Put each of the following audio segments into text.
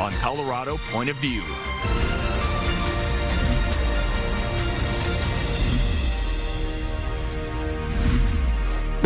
on Colorado Point of View.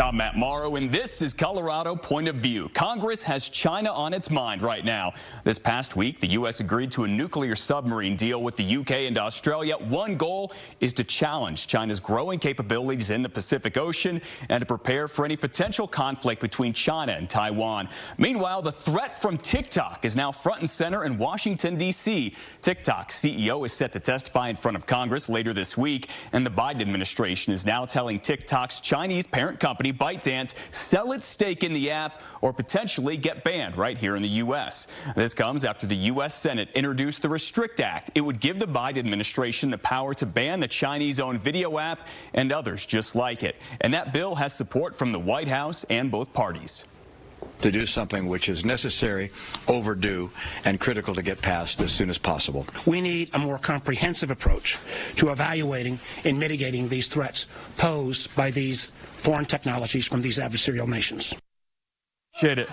I'm Matt Morrow, and this is Colorado Point of View. Congress has China on its mind right now. This past week, the U.S. agreed to a nuclear submarine deal with the U.K. and Australia. One goal is to challenge China's growing capabilities in the Pacific Ocean and to prepare for any potential conflict between China and Taiwan. Meanwhile, the threat from TikTok is now front and center in Washington, D.C. TikTok's CEO is set to testify in front of Congress later this week, and the Biden administration is now telling TikTok's Chinese parent company ByteDance sell its stake in the app or potentially get banned right here in the U.S. This comes after the U.S. Senate introduced the Restrict Act. It would give the Biden administration the power to ban the Chinese-owned video app and others just like it. And that bill has support from the White House and both parties. To do something which is necessary, overdue, and critical to get passed as soon as possible. We need a more comprehensive approach to evaluating and mitigating these threats posed by these foreign technologies from these adversarial nations. Shit it.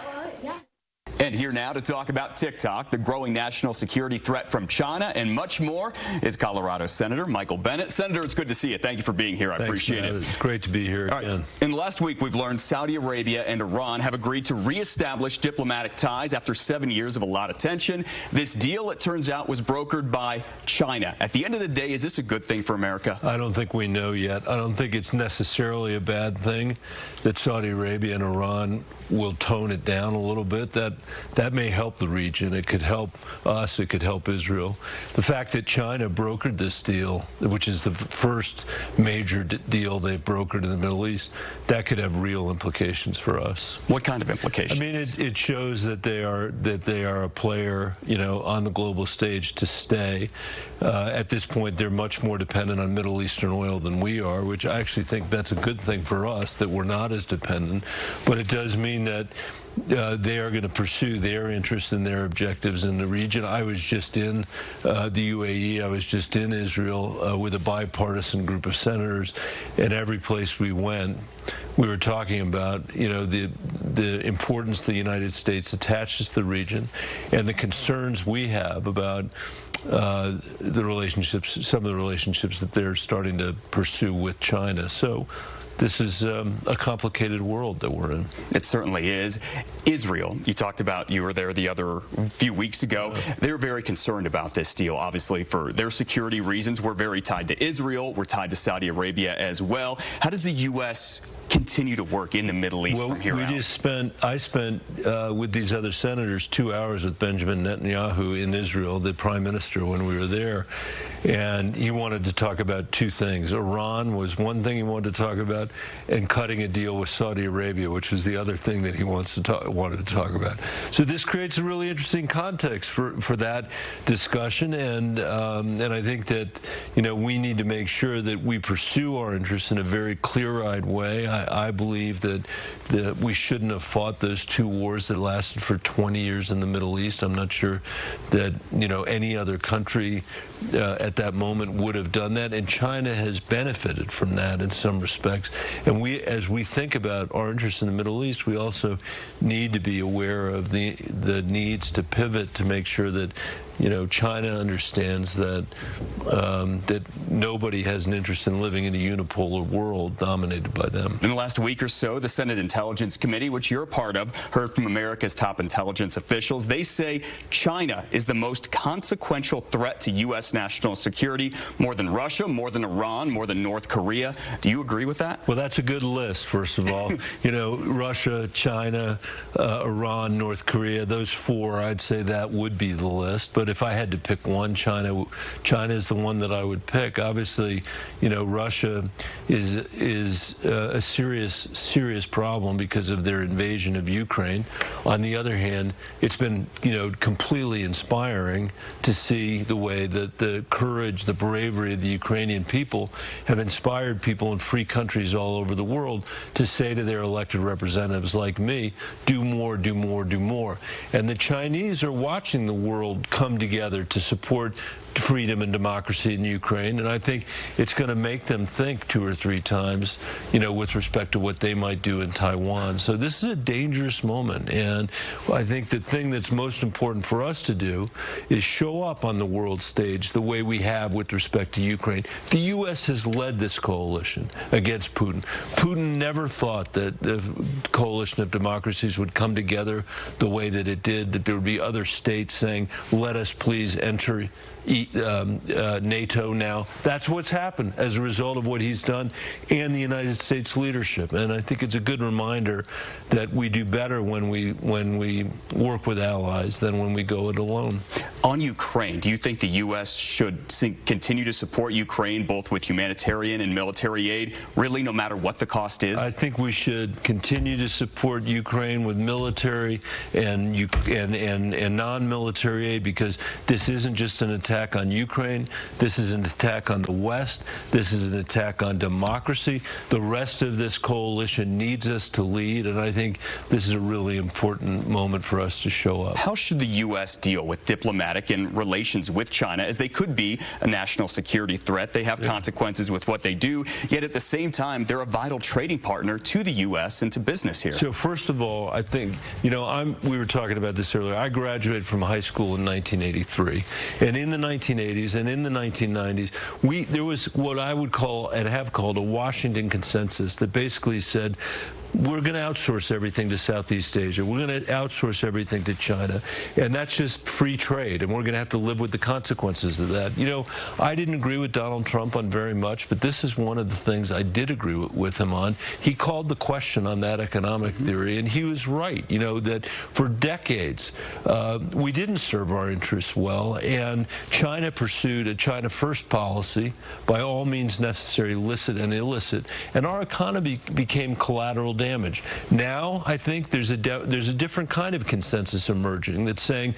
And here now to talk about TikTok, the growing national security threat from China, and much more is Colorado Senator Michael Bennet. Senator, it's good to see you. Thank you for being here. I appreciate it. It's great to be here again. Right. In the last week, we've learned Saudi Arabia and Iran have agreed to reestablish diplomatic ties after 7 years of a lot of tension. This deal, it turns out, was brokered by China. At the end of the day, is this a good thing for America? I don't think we know yet. I don't think it's necessarily a bad thing that Saudi Arabia and Iran will tone it down a little bit. That may help the region. It could help us. It could help Israel. The fact that China brokered this deal, which is the first major deal they've brokered in the Middle East, that could have real implications for us. What kind of implications? I mean, it shows that they are a player, you know, on the global stage to stay. At this point, they're much more dependent on Middle Eastern oil than we are, which I actually think that's a good thing for us, that we're not as dependent. But it does mean that they are going to pursue their interests and their objectives in the region. I was just in the UAE. I was just in Israel with a bipartisan group of senators. And every place we went, we were talking about, you know, the importance the United States attaches to the region and the concerns we have about the relationships, some of the relationships that they're starting to pursue with China. So this is a complicated world that we're in. It certainly is. Israel, you talked about, you were there the other few weeks ago. They're very concerned about this deal, obviously, for their security reasons. We're very tied to Israel. We're tied to Saudi Arabia as well. How does the U.S. continue to work in the Middle East from here out? I spent with these other senators 2 hours with Benjamin Netanyahu in Israel, the prime minister, when we were there. And he wanted to talk about two things. Iran was one thing he wanted to talk about, and cutting a deal with Saudi Arabia, which was the other thing that he wanted to talk about. So this creates a really interesting context for that discussion, and I think that, you know, we need to make sure that we pursue our interests in a very clear-eyed way. I believe that we shouldn't have fought those two wars that lasted for 20 years in the Middle East. I'm not sure that, you know, any other country at that moment would have done that, and China has benefited from that in some respects. And as we think about our interests in the Middle East, we also need to be aware of the needs to pivot to make sure that, you know, China understands that that nobody has an interest in living in a unipolar world dominated by them. In the last week or so, the Senate Intelligence Committee, which you're a part of, heard from America's top intelligence officials. They say China is the most consequential threat to U.S. national security, more than Russia, more than Iran, more than North Korea. Do you agree with that? Well, that's a good list, first of all. You know, Russia, China, Iran, North Korea, those four, I'd say that would be the list. But if I had to pick one, China is the one that I would pick. Obviously, you know, Russia is a serious problem because of their invasion of Ukraine. On the other hand, it's been, you know, completely inspiring to see the way that the courage, the bravery of the Ukrainian people have inspired people in free countries all over the world to say to their elected representatives like me, do more, do more, do more. And the Chinese are watching the world come together to support freedom and democracy in Ukraine, and I think it's going to make them think 2 or 3 times, with respect to what they might do in Taiwan. So this is a dangerous moment, and I think the thing that's most important for us to do is show up on the world stage the way we have with respect to Ukraine. The U.S. has led this coalition against Putin. Putin never thought that the coalition of democracies would come together the way that it did, that there would be other states saying, let us please enter NATO now. That's what's happened as a result of what he's done and the United States leadership. And I think it's a good reminder that we do better when we work with allies than when we go it alone. On Ukraine, do you think the U.S. should continue to support Ukraine both with humanitarian and military aid, really no matter what the cost is? I think we should continue to support Ukraine with military and non-military aid, because this isn't just an attack on Ukraine. This is an attack on the West. This is an attack on democracy. The rest of this coalition needs us to lead, and I think this is a really important moment for us to show up. How should the U.S. deal with diplomatic and relations with China, as they could be a national security threat? They have consequences with what they do, yet at the same time, they're a vital trading partner to the U.S. and to business here. So first of all, I think, we were talking about this earlier. I graduated from high school in 1983, and in the 1980s and in the 1990s, there was what I would call and have called a Washington consensus that basically said, we're going to outsource everything to Southeast Asia. We're going to outsource everything to China. And that's just free trade, and we're going to have to live with the consequences of that. I didn't agree with Donald Trump on very much, but this is one of the things I did agree with him on. He called the question on that economic theory, and he was right, that for decades we didn't serve our interests well, and China pursued a China first policy by all means necessary, licit and illicit, and our economy became collateral damage. Now, I think there's a different kind of consensus emerging that's saying,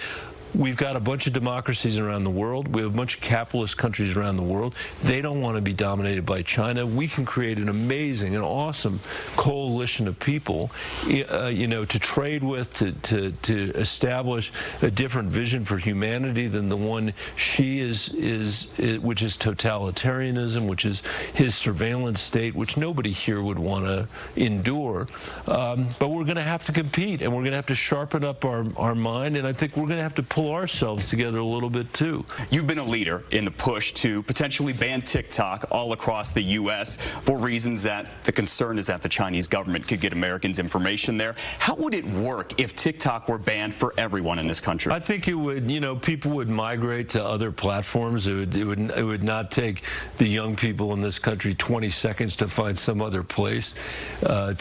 we've got a bunch of democracies around the world. We have a bunch of capitalist countries around the world. They don't want to be dominated by China. We can create an amazing and awesome coalition of people, to trade with, to establish a different vision for humanity than the one Xi which is totalitarianism, which is his surveillance state, which nobody here would want to endure. But we're going to have to compete, and we're going to have to sharpen up our mind, and I think we're going to have to pull ourselves together a little bit too. You've been a leader in the push to potentially ban TikTok all across the U.S. for reasons that the concern is that the Chinese government could get Americans' information there. How would it work if TikTok were banned for everyone in this country? I think it would, people would migrate to other platforms. It would not take the young people in this country 20 seconds to find some other place to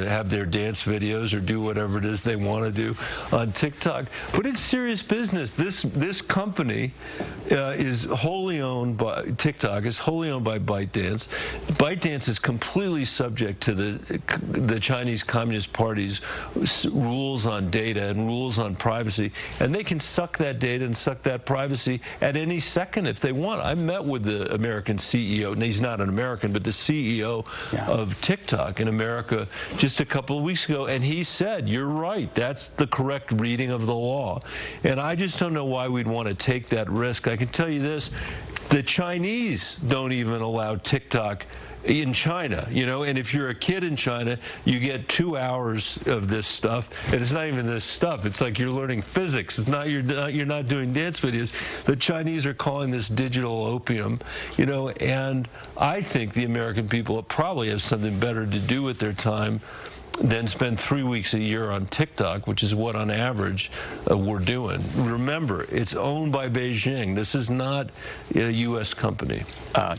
have their dance videos or do whatever it is they want to do on TikTok. But it's serious business. This company is wholly owned by TikTok. Is wholly owned by ByteDance. ByteDance is completely subject to the Chinese Communist Party's rules on data and rules on privacy, and they can suck that data and suck that privacy at any second if they want. I met with the American CEO, and he's not an American, but the CEO of TikTok in America just a couple of weeks ago, and he said, "You're right. That's the correct reading of the law." And I just don't know why we'd want to take that risk. I can tell you this, the Chinese don't even allow TikTok in China, and if you're a kid in China, you get 2 hours of this stuff, and it's not even this stuff. It's like you're learning physics. It's not you're not doing dance videos. The Chinese are calling this digital opium, and I think the American people probably have something better to do with their time than spend 3 weeks a year on TikTok, which is what on average we're doing. Remember, it's owned by Beijing. This is not a U.S. company.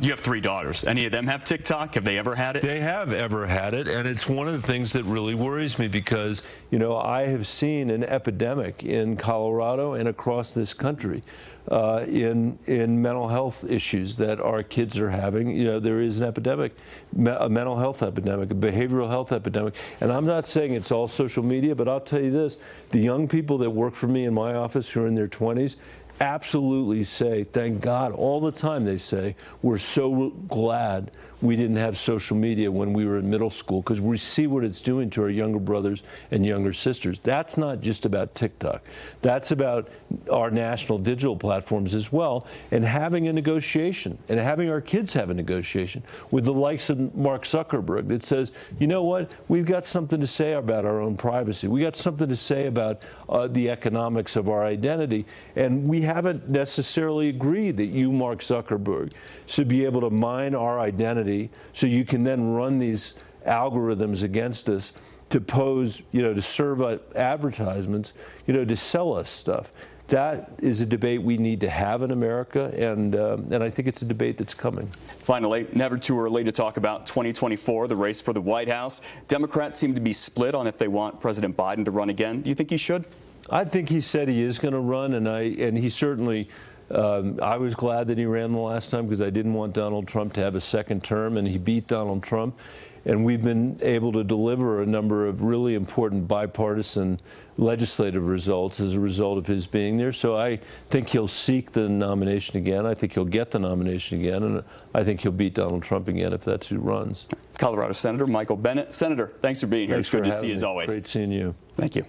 You have 3 daughters. Any of them have TikTok? Have they ever had it? They have ever had it, and it's one of the things that really worries me because, I have seen an epidemic in Colorado and across this country in mental health issues that our kids are having. There is an epidemic, a mental health epidemic, a behavioral health epidemic. And I'm not saying it's all social media, but I'll tell you this, the young people that work for me in my office who are in their 20s absolutely say, thank God, all the time they say, we're so glad we didn't have social media when we were in middle school, because we see what it's doing to our younger brothers and younger sisters. That's not just about TikTok. That's about our national digital platforms as well, and having a negotiation, and having our kids have a negotiation with the likes of Mark Zuckerberg that says, you know what, we've got something to say about our own privacy. We got something to say about the economics of our identity, and we haven't necessarily agreed that you, Mark Zuckerberg, should be able to mine our identity so you can then run these algorithms against us to pose, to serve advertisements, to sell us stuff. That is a debate we need to have in America, and I think it's a debate that's coming. Finally, never too early to talk about 2024, the race for the White House. Democrats seem to be split on if they want President Biden to run again. Do you think he should? I think he said he is going to run, and he certainly. I was glad that he ran the last time, because I didn't want Donald Trump to have a second term, and he beat Donald Trump. And we've been able to deliver a number of really important bipartisan legislative results as a result of his being there. So I think he'll seek the nomination again. I think he'll get the nomination again. And I think he'll beat Donald Trump again if that's who runs. Colorado Senator Michael Bennet. Senator, thanks for being here. It's good to see you as always. Great seeing you. Thank you.